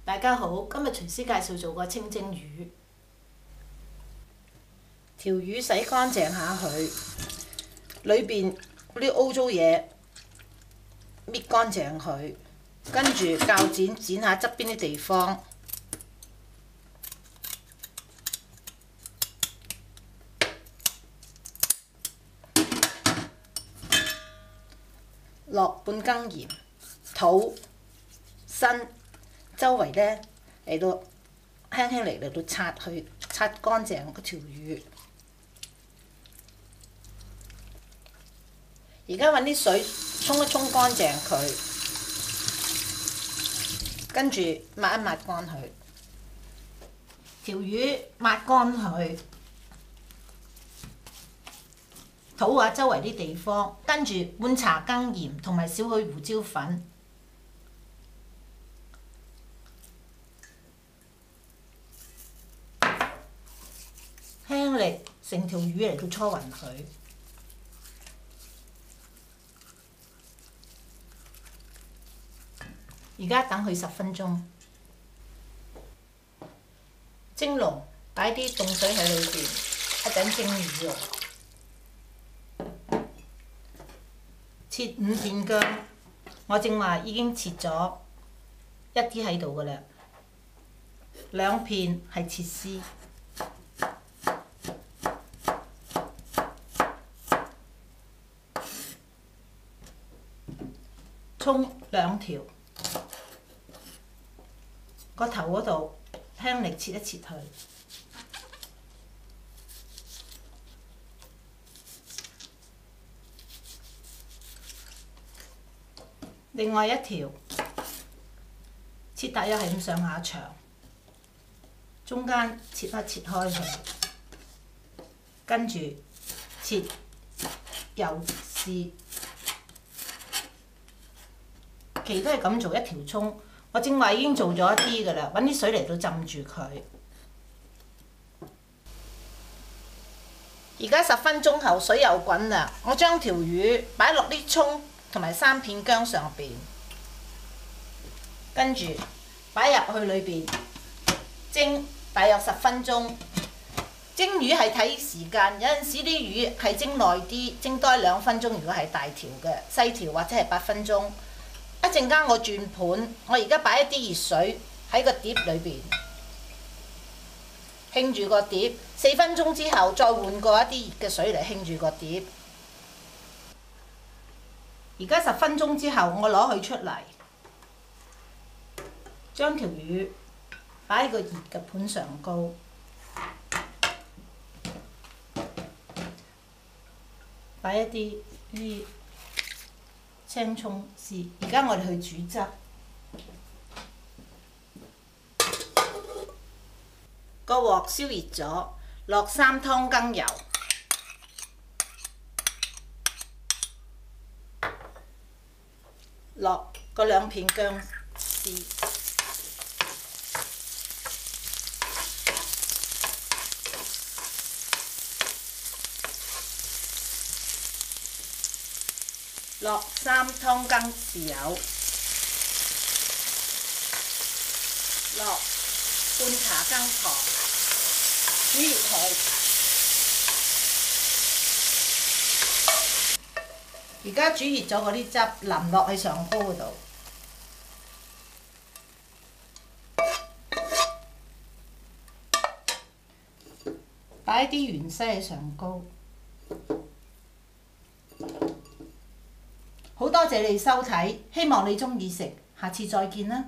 大家好，今日廚師介紹做個清蒸魚。條魚洗乾淨下佢，裏邊嗰啲污糟嘢搣乾淨佢，跟住鉸剪剪下側邊啲地方。落半羹鹽、肚、身，周圍呢嚟到輕輕嚟到擦去，擦乾淨嗰條魚。而家揾啲水沖一沖乾淨佢，跟住抹一抹乾佢。條魚抹乾佢，肚下周圍啲地方，跟住半茶羹鹽同埋少許胡椒粉。輕力成條魚嚟到搓勻佢。而家等佢10分鐘。蒸籠擺啲凍水喺裏邊，一陣蒸魚肉。切5片薑，我正話已經切咗一啲喺度㗎啦，2片係切絲。葱2條，個頭嗰度輕力切一切佢。另外一條切大約係咁上下長，中間切開佢，跟住切幼絲。其都係咁做一條葱，我正話已經做咗一啲㗎啦，揾啲水嚟到浸住佢。而家10分鐘後水又滾啦，我將條魚擺落啲葱同埋3片薑上邊，跟住擺入去裏邊蒸大約10分鐘。蒸魚係睇時間，有陣時啲魚係蒸耐啲，蒸多2分鐘。如果係大條嘅，細條或者係8分鐘。一陣間我轉盤，我而家擺一啲熱水喺個碟裏邊，興住個碟。4分鐘之後再換過一啲熱嘅水嚟興住個碟。而家10分鐘之後，我攞佢出嚟，將條魚擺喺個熱嘅盤上高，擺一啲青葱絲。而家我哋去煮汁，個鑊燒熱咗，落3湯羹油，落嗰2片薑絲，落3湯羹豉油，落半茶羹糖，煮熱佢。而家煮熱咗嗰啲汁淋落去上煲嗰度，擺啲芫茜喺上高。好多謝你收睇，希望你鍾意食，下次再見啦！